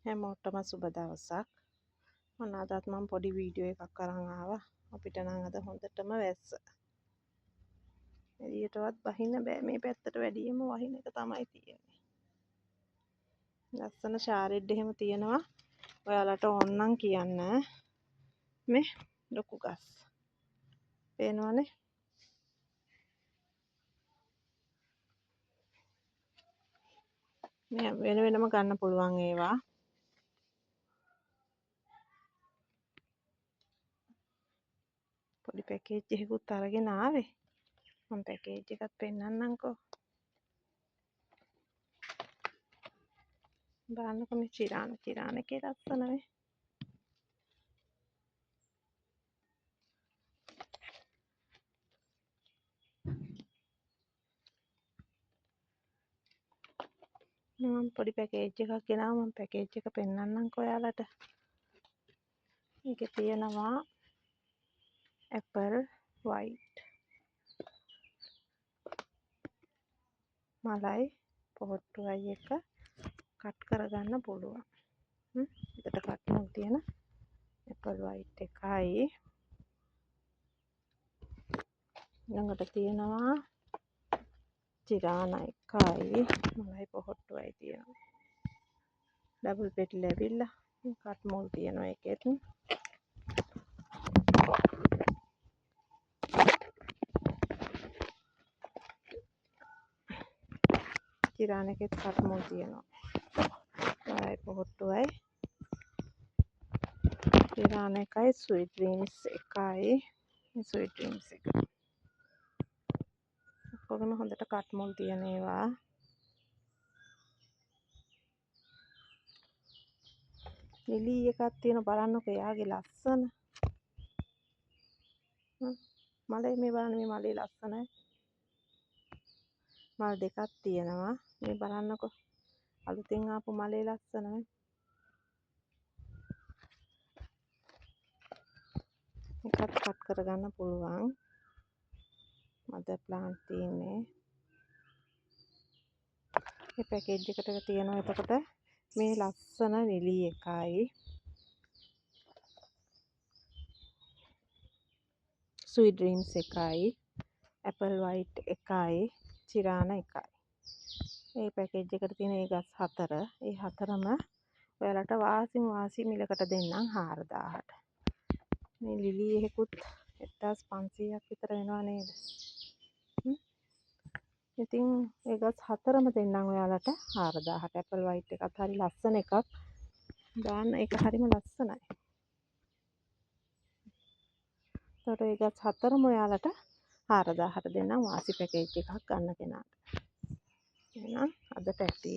හැමෝටම සුබ දවසක්. මොන අදත් මම පොඩි වීඩියෝ එකක් අරන් ආවා. අපිට නම් අද හොඳටම වැස්ස. එළියටවත් බහින්න බෑ. මේ පැත්තට වැඩියෙන්ම වහින එක තමයි තියෙන්නේ. ලස්සන ෂාරෙඩ් එහෙම තියෙනවා. ඔයාලට ඕන නම් කියන්න. මේ ලොකු ගස්. පේනවනේ? මේ වෙන වෙනම ගන්න පුළුවන් ඒවා. පොඩි පැකේජ් එකකුත් අරගෙන ආවේ. මම පැකේජ් එකත් පෙන්නන්නම්කෝ. බලන්නකො මේ චිරාන එකේ ලස්සන නේ. මම පොඩි පැකේජ් එකක් ගෙනාවා. මම පැකේජ් එක පෙන්නන්නම්කෝ ඔයාලට. මේකේ තියෙනවා apple white මලයි පොහොට්ටුවයි එක කට් කරගන්න පුළුවන්. එතට කට්ටුම් තියෙන apple white එකයි ළඟට තියෙනවා චිරාන එකයි මලයි පොහොට්ටුවයි තියෙනවා. ඩබල් පෙටි ලැබිලා කට් මුල් තියෙනවා එකෙත්. චිරාන එකෙත් කට් මුල් තියෙනවා. මලයි පොහොට්ටුවයි චිරාන එකයි ස්වීට් ඩ්‍රීම්ස් එකයි. ස්වීට් ඩ්‍රීම්ස් එක ඔක්කොගම හොඳට කට් මුල් තියෙන ඒවා. ලිලි එකක් තියෙන බලන්නකෝ එයාගේ ලස්සන. මලේ මේ බලන්න මේ මලේ ලස්සනයි. මල් දෙකක් තියෙනවා. මේ බලන්නකෝ අලුතෙන් ආපු මලේ ලස්සනයි. එකත් කට් කරගන්න පුළුවන්. මදර් ප්ලාන්ට් තියෙන්නේ. මේ පැකේජ් එකට තියෙනවා එතකොට මේ ලස්සන ලිලි එකයි ස්වීට් ඩ්‍රීම්ස් එකයි ඇපල් වයිට් එකයි චිරාන එකයි. මේ පැකේජ් එකට තියෙන මේ ගස් හතර. ඒ හතරම ඔයාලට වාසි මිලකට දෙන්නම් 4000ට. මේ ලිලි එකකුත් 1500ක් විතර වෙනවා නේද? ඉතින් ඒ ගස් හතරම දෙන්නම් ඔයාලට 4000ට. ඇපල් වයිට් එකත් හරි ලස්සන එකක්. දාන්න ඒක හරිම ලස්සනයි. ඒතකොට ඒ ගස් හතරම ඔයාලට 4000ට දෙන්නම් වාසි පැකේජ් එකක් ගන්න කෙනාට. එහෙනම් අදට ඇති